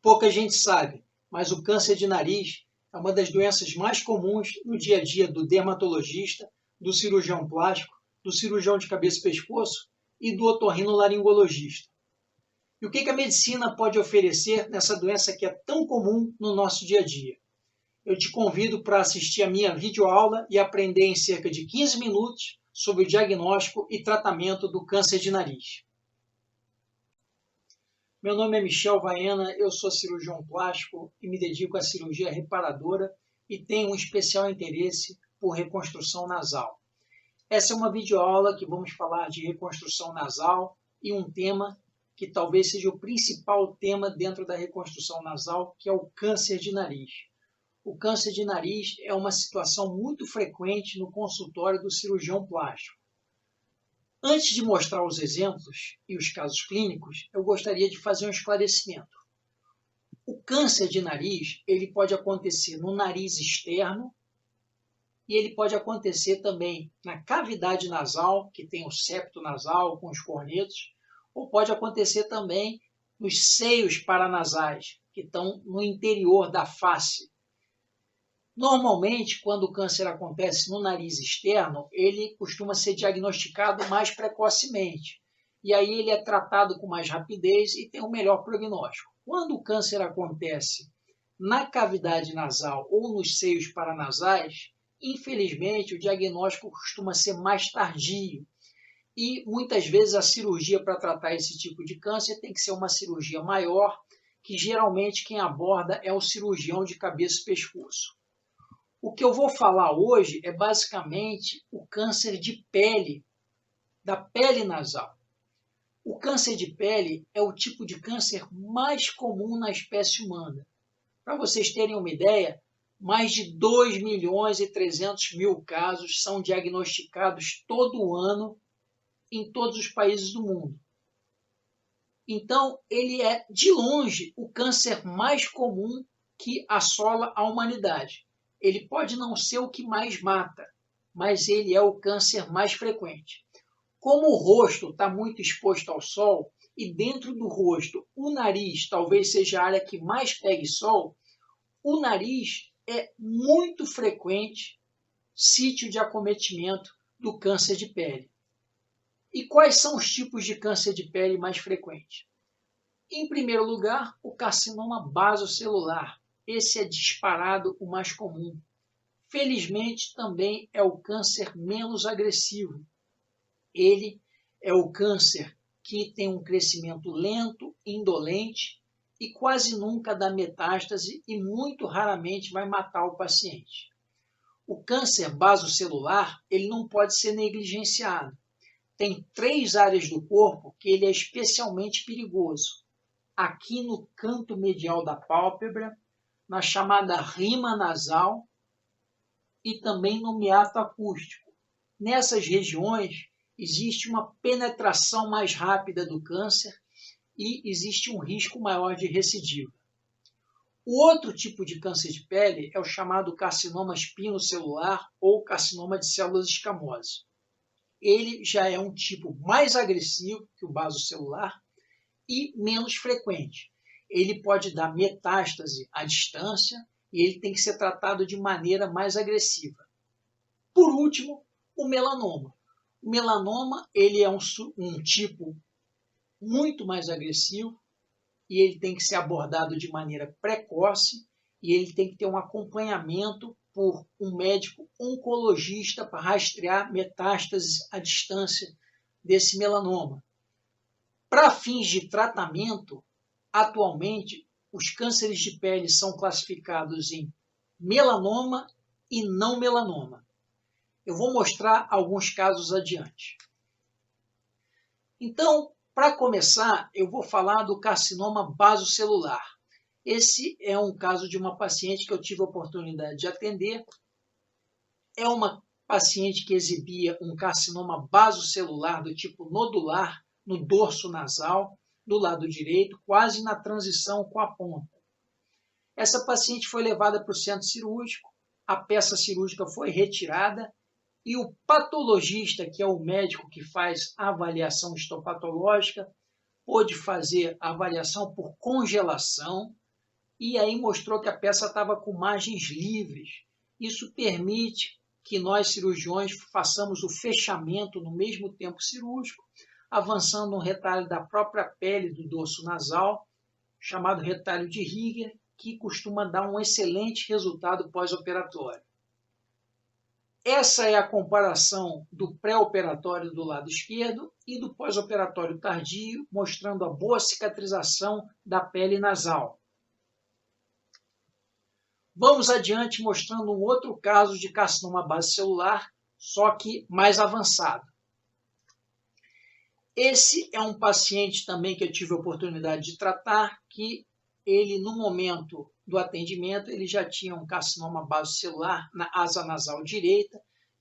Pouca gente sabe, mas o câncer de nariz é uma das doenças mais comuns no dia a dia do dermatologista, do cirurgião plástico, do cirurgião de cabeça e pescoço e do otorrinolaringologista. E o que a medicina pode oferecer nessa doença que é tão comum no nosso dia a dia? Eu te convido para assistir a minha videoaula e aprender em cerca de 15 minutos sobre o diagnóstico e tratamento do câncer de nariz. Meu nome é Michel Vaena, eu sou cirurgião plástico e me dedico à cirurgia reparadora e tenho um especial interesse por reconstrução nasal. Essa é uma videoaula que vamos falar de reconstrução nasal e um tema que talvez seja o principal tema dentro da reconstrução nasal, que é o câncer de nariz. O câncer de nariz é uma situação muito frequente no consultório do cirurgião plástico. Antes de mostrar os exemplos e os casos clínicos, eu gostaria de fazer um esclarecimento. O câncer de nariz, ele pode acontecer no nariz externo e ele pode acontecer também na cavidade nasal, que tem o septo nasal com os cornetos, ou pode acontecer também nos seios paranasais, que estão no interior da face. Normalmente, quando o câncer acontece no nariz externo, ele costuma ser diagnosticado mais precocemente. E aí ele é tratado com mais rapidez e tem um melhor prognóstico. Quando o câncer acontece na cavidade nasal ou nos seios paranasais, infelizmente o diagnóstico costuma ser mais tardio. E muitas vezes a cirurgia para tratar esse tipo de câncer tem que ser uma cirurgia maior, que geralmente quem aborda é o cirurgião de cabeça e pescoço. O que eu vou falar hoje é basicamente o câncer de pele, da pele nasal. O câncer de pele é o tipo de câncer mais comum na espécie humana. Para vocês terem uma ideia, mais de 2.300.000 casos são diagnosticados todo ano em todos os países do mundo. Então, ele é, de longe, o câncer mais comum que assola a humanidade. Ele pode não ser o que mais mata, mas ele é o câncer mais frequente. Como o rosto está muito exposto ao sol, e dentro do rosto o nariz talvez seja a área que mais pegue sol, o nariz é muito frequente sítio de acometimento do câncer de pele. E quais são os tipos de câncer de pele mais frequentes? Em primeiro lugar, o carcinoma basocelular. Esse é disparado o mais comum. Felizmente, também é o câncer menos agressivo. Ele é o câncer que tem um crescimento lento, indolente e quase nunca dá metástase e muito raramente vai matar o paciente. O câncer basocelular, ele não pode ser negligenciado. Tem 3 áreas do corpo que ele é especialmente perigoso. Aqui no canto medial da pálpebra, na chamada rima nasal e também no meato acústico. Nessas regiões existe uma penetração mais rápida do câncer e existe um risco maior de recidiva. O outro tipo de câncer de pele é o chamado carcinoma espinocelular ou carcinoma de células escamosas. Ele já é um tipo mais agressivo que o basocelular e menos frequente. Ele pode dar metástase à distância e ele tem que ser tratado de maneira mais agressiva. Por último, o melanoma. O melanoma ele é um tipo muito mais agressivo e ele tem que ser abordado de maneira precoce e ele tem que ter um acompanhamento por um médico oncologista para rastrear metástases à distância desse melanoma. Para fins de tratamento, atualmente, os cânceres de pele são classificados em melanoma e não melanoma. Eu vou mostrar alguns casos adiante. Então, para começar, eu vou falar do carcinoma basocelular. Esse é um caso de uma paciente que eu tive a oportunidade de atender. É uma paciente que exibia um carcinoma basocelular do tipo nodular no dorso nasal, do lado direito, quase na transição com a ponta. Essa paciente foi levada para o centro cirúrgico, a peça cirúrgica foi retirada e o patologista, que é o médico que faz a avaliação histopatológica, pôde fazer a avaliação por congelação e aí mostrou que a peça estava com margens livres. Isso permite que nós, cirurgiões, façamos o fechamento no mesmo tempo cirúrgico, avançando no retalho da própria pele do dorso nasal, chamado retalho de Rieger, que costuma dar um excelente resultado pós-operatório. Essa é a comparação do pré-operatório do lado esquerdo e do pós-operatório tardio, mostrando a boa cicatrização da pele nasal. Vamos adiante mostrando um outro caso de carcinoma base celular, só que mais avançado. Esse é um paciente também que eu tive a oportunidade de tratar, que ele, no momento do atendimento, ele já tinha um carcinoma base celular na asa nasal direita,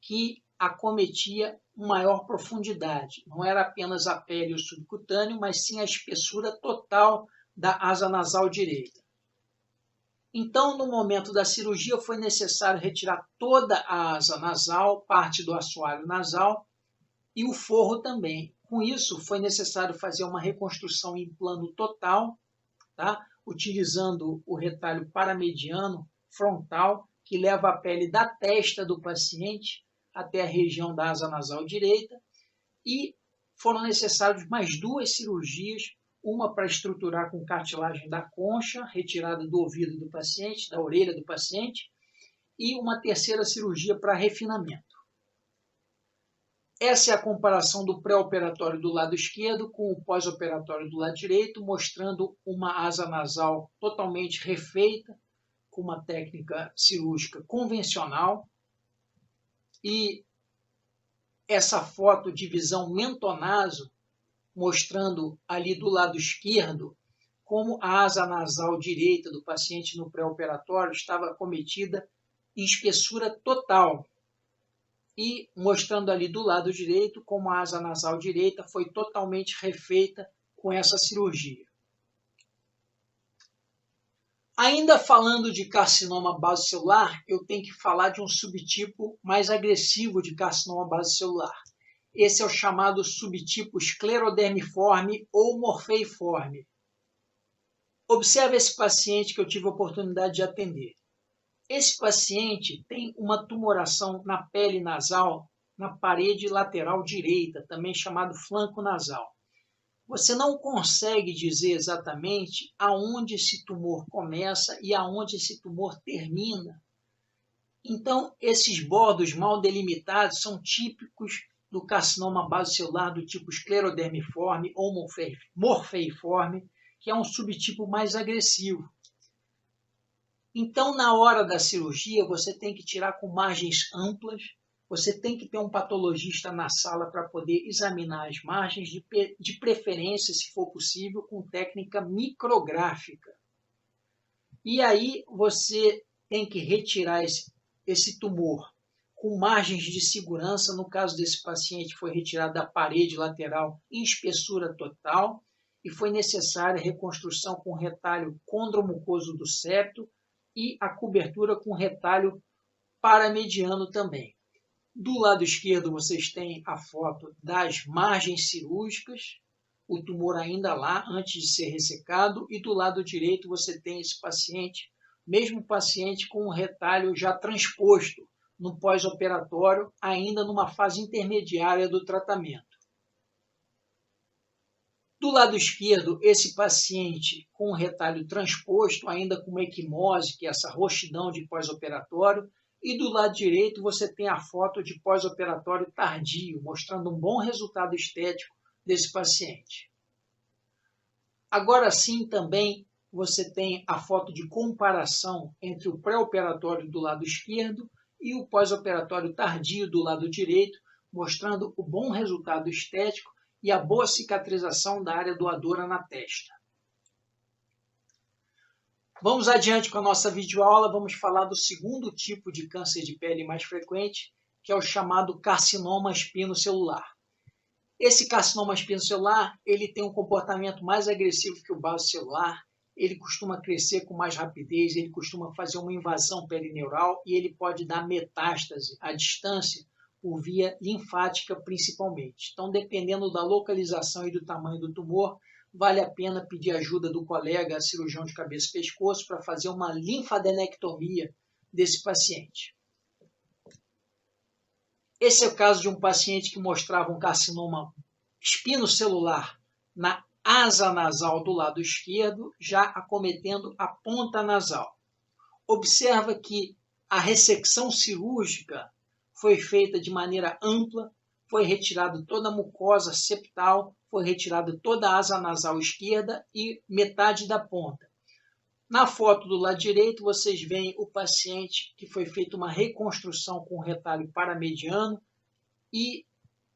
que acometia maior profundidade. Não era apenas a pele e o subcutâneo, mas sim a espessura total da asa nasal direita. Então, no momento da cirurgia, foi necessário retirar toda a asa nasal, parte do assoalho nasal e o forro também. Com isso, foi necessário fazer uma reconstrução em plano total, tá? Utilizando o retalho paramediano frontal, que leva a pele da testa do paciente até a região da asa nasal direita, e foram necessárias mais 2 cirurgias, uma para estruturar com cartilagem da concha, retirada do ouvido do paciente, da orelha do paciente, e uma terceira cirurgia para refinamento. Essa é a comparação do pré-operatório do lado esquerdo com o pós-operatório do lado direito, mostrando uma asa nasal totalmente refeita, com uma técnica cirúrgica convencional. E essa foto de visão mentonaso, mostrando ali do lado esquerdo como a asa nasal direita do paciente no pré-operatório estava acometida em espessura total. E mostrando ali do lado direito como a asa nasal direita foi totalmente refeita com essa cirurgia. Ainda falando de carcinoma base celular, eu tenho que falar de um subtipo mais agressivo de carcinoma base celular. Esse é o chamado subtipo esclerodermiforme ou morfeiforme. Observe esse paciente que eu tive a oportunidade de atender. Esse paciente tem uma tumoração na pele nasal, na parede lateral direita, também chamado flanco nasal. Você não consegue dizer exatamente aonde esse tumor começa e aonde esse tumor termina. Então, esses bordos mal delimitados são típicos do carcinoma base celular do tipo esclerodermiforme ou morfeiforme, que é um subtipo mais agressivo. Então, na hora da cirurgia, você tem que tirar com margens amplas, você tem que ter um patologista na sala para poder examinar as margens, de preferência, se for possível, com técnica micrográfica. E aí você tem que retirar esse tumor com margens de segurança. No caso desse paciente, foi retirado da parede lateral em espessura total e foi necessária a reconstrução com retalho condromucoso do septo e a cobertura com retalho paramediano também. Do lado esquerdo, vocês têm a foto das margens cirúrgicas, o tumor ainda lá, antes de ser ressecado, e do lado direito você tem esse paciente, mesmo paciente com um retalho já transposto no pós-operatório, ainda numa fase intermediária do tratamento. Do lado esquerdo, esse paciente com o retalho transposto, ainda com uma equimose, que é essa roxidão de pós-operatório, e do lado direito você tem a foto de pós-operatório tardio, mostrando um bom resultado estético desse paciente. Agora sim também você tem a foto de comparação entre o pré-operatório do lado esquerdo e o pós-operatório tardio do lado direito, mostrando o bom resultado estético e a boa cicatrização da área doadora na testa. Vamos adiante com a nossa videoaula, vamos falar do segundo tipo de câncer de pele mais frequente, que é o chamado carcinoma espinocelular. Esse carcinoma espinocelular, ele tem um comportamento mais agressivo que o basocelular, ele costuma crescer com mais rapidez, ele costuma fazer uma invasão perineural e ele pode dar metástase à distância por via linfática principalmente. Então, dependendo da localização e do tamanho do tumor, vale a pena pedir ajuda do colega cirurgião de cabeça e pescoço para fazer uma linfadenectomia desse paciente. Esse é o caso de um paciente que mostrava um carcinoma espinocelular na asa nasal do lado esquerdo, já acometendo a ponta nasal. Observa que a ressecção cirúrgica foi feita de maneira ampla, foi retirada toda a mucosa septal, foi retirada toda a asa nasal esquerda e metade da ponta. Na foto do lado direito, vocês veem o paciente que foi feita uma reconstrução com retalho paramediano e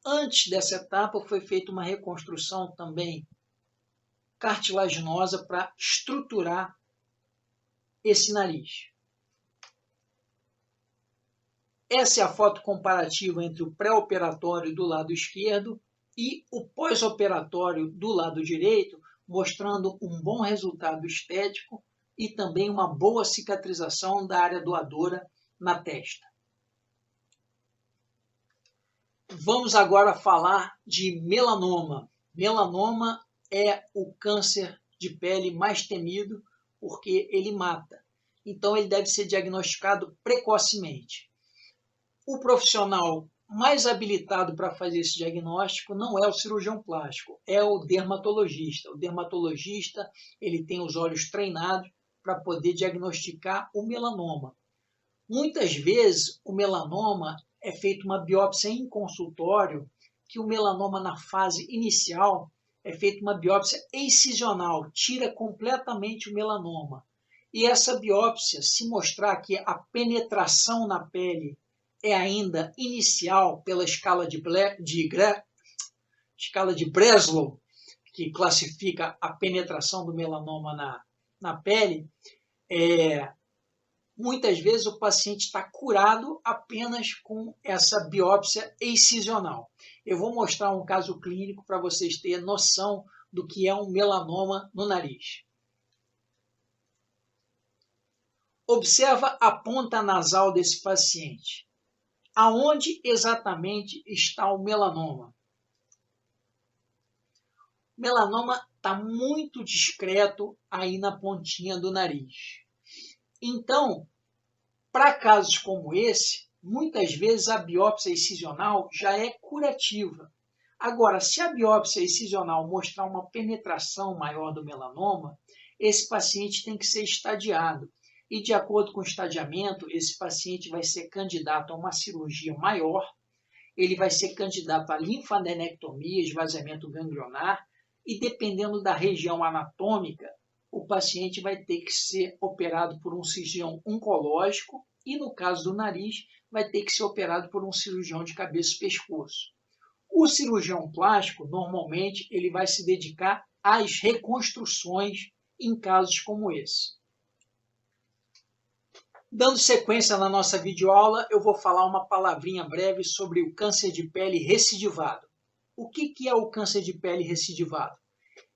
antes dessa etapa foi feita uma reconstrução também cartilaginosa para estruturar esse nariz. Essa é a foto comparativa entre o pré-operatório do lado esquerdo e o pós-operatório do lado direito, mostrando um bom resultado estético e também uma boa cicatrização da área doadora na testa. Vamos agora falar de melanoma. Melanoma é o câncer de pele mais temido porque ele mata. Então ele deve ser diagnosticado precocemente. O profissional mais habilitado para fazer esse diagnóstico não é o cirurgião plástico, é o dermatologista. O dermatologista ele tem os olhos treinados para poder diagnosticar o melanoma. Muitas vezes o melanoma é feita uma biópsia em consultório, que o melanoma na fase inicial é feita uma biópsia excisional, tira completamente o melanoma. E essa biópsia, se mostrar que a penetração na pele é ainda inicial pela escala de Breslow, que classifica a penetração do melanoma na pele, muitas vezes o paciente está curado apenas com essa biópsia excisional. Eu vou mostrar um caso clínico para vocês terem noção do que é um melanoma no nariz. Observa a ponta nasal desse paciente. Aonde exatamente está o melanoma? O melanoma está muito discreto aí na pontinha do nariz. Então, para casos como esse, muitas vezes a biópsia excisional já é curativa. Agora, se a biópsia excisional mostrar uma penetração maior do melanoma, esse paciente tem que ser estadiado. E, de acordo com o estadiamento, esse paciente vai ser candidato a uma cirurgia maior, ele vai ser candidato a linfadenectomia, esvaziamento ganglionar, e dependendo da região anatômica, o paciente vai ter que ser operado por um cirurgião oncológico e, no caso do nariz, vai ter que ser operado por um cirurgião de cabeça e pescoço. O cirurgião plástico, normalmente, ele vai se dedicar às reconstruções em casos como esse. Dando sequência na nossa videoaula, eu vou falar uma palavrinha breve sobre o câncer de pele recidivado. O que é o câncer de pele recidivado?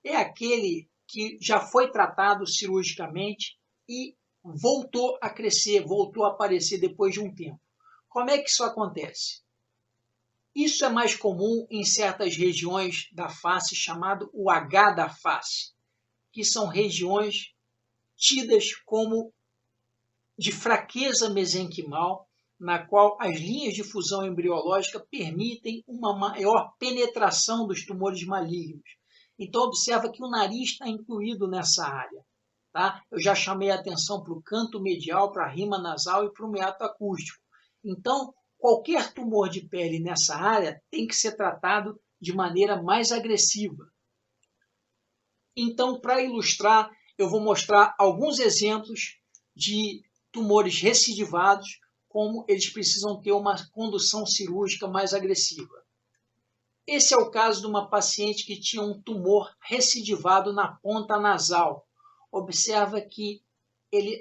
É aquele que já foi tratado cirurgicamente e voltou a crescer, voltou a aparecer depois de um tempo. Como é que isso acontece? Isso é mais comum em certas regiões da face, chamado o H da face, que são regiões tidas como de fraqueza mesenquimal, na qual as linhas de fusão embriológica permitem uma maior penetração dos tumores malignos. Então, observa que o nariz está incluído nessa área. Tá? Eu já chamei a atenção para o canto medial, para a rima nasal e para o meato acústico. Então, qualquer tumor de pele nessa área tem que ser tratado de maneira mais agressiva. Então, para ilustrar, eu vou mostrar alguns exemplos de tumores recidivados, como eles precisam ter uma condução cirúrgica mais agressiva. Esse é o caso de uma paciente que tinha um tumor recidivado na ponta nasal. Observa que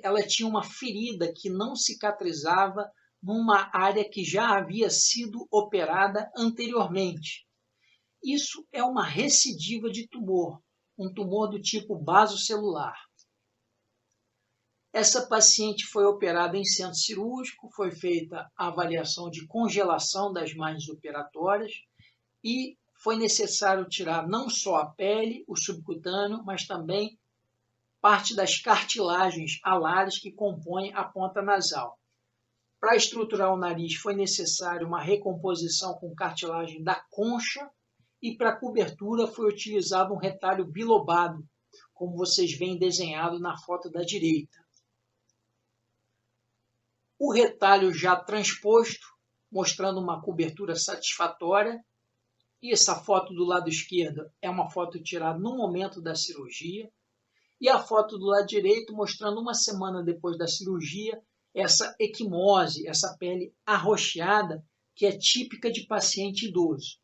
ela tinha uma ferida que não cicatrizava numa área que já havia sido operada anteriormente. Isso é uma recidiva de tumor, um tumor do tipo basocelular. Essa paciente foi operada em centro cirúrgico, foi feita a avaliação de congelação das margens operatórias e foi necessário tirar não só a pele, o subcutâneo, mas também parte das cartilagens alares que compõem a ponta nasal. Para estruturar o nariz foi necessário uma recomposição com cartilagem da concha e para a cobertura foi utilizado um retalho bilobado, como vocês veem desenhado na foto da direita. O retalho já transposto, mostrando uma cobertura satisfatória, e essa foto do lado esquerdo é uma foto tirada no momento da cirurgia, e a foto do lado direito mostrando uma semana depois da cirurgia, essa equimose, essa pele arroxeada, que é típica de paciente idoso.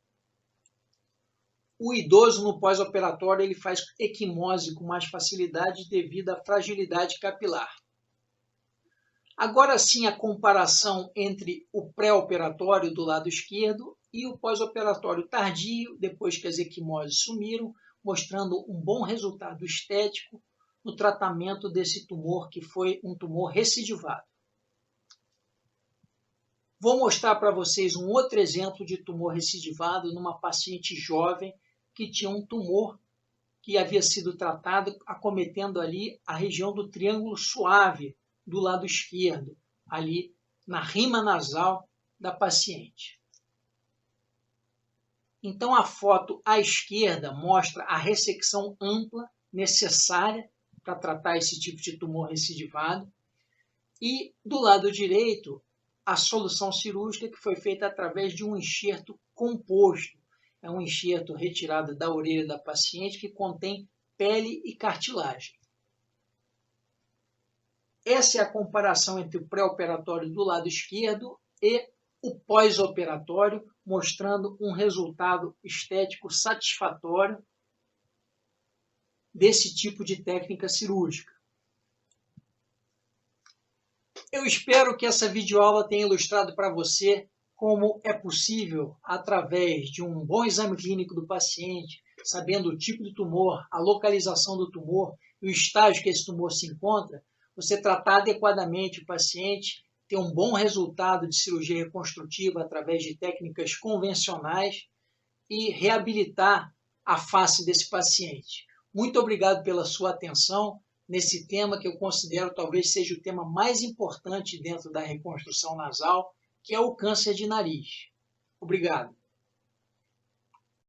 O idoso no pós-operatório ele faz equimose com mais facilidade devido à fragilidade capilar. Agora sim a comparação entre o pré-operatório do lado esquerdo e o pós-operatório tardio, depois que as equimoses sumiram, mostrando um bom resultado estético no tratamento desse tumor, que foi um tumor recidivado. Vou mostrar para vocês um outro exemplo de tumor recidivado numa paciente jovem que tinha um tumor que havia sido tratado acometendo ali a região do triângulo suave do lado esquerdo, ali na rima nasal da paciente. Então a foto à esquerda mostra a ressecção ampla necessária para tratar esse tipo de tumor recidivado e do lado direito a solução cirúrgica que foi feita através de um enxerto composto. É um enxerto retirado da orelha da paciente que contém pele e cartilagem. Essa é a comparação entre o pré-operatório do lado esquerdo e o pós-operatório, mostrando um resultado estético satisfatório desse tipo de técnica cirúrgica. Eu espero que essa videoaula tenha ilustrado para você como é possível, através de um bom exame clínico do paciente, sabendo o tipo do tumor, a localização do tumor e o estágio que esse tumor se encontra, você tratar adequadamente o paciente, ter um bom resultado de cirurgia reconstrutiva através de técnicas convencionais e reabilitar a face desse paciente. Muito obrigado pela sua atenção nesse tema que eu considero talvez seja o tema mais importante dentro da reconstrução nasal, que é o câncer de nariz. Obrigado.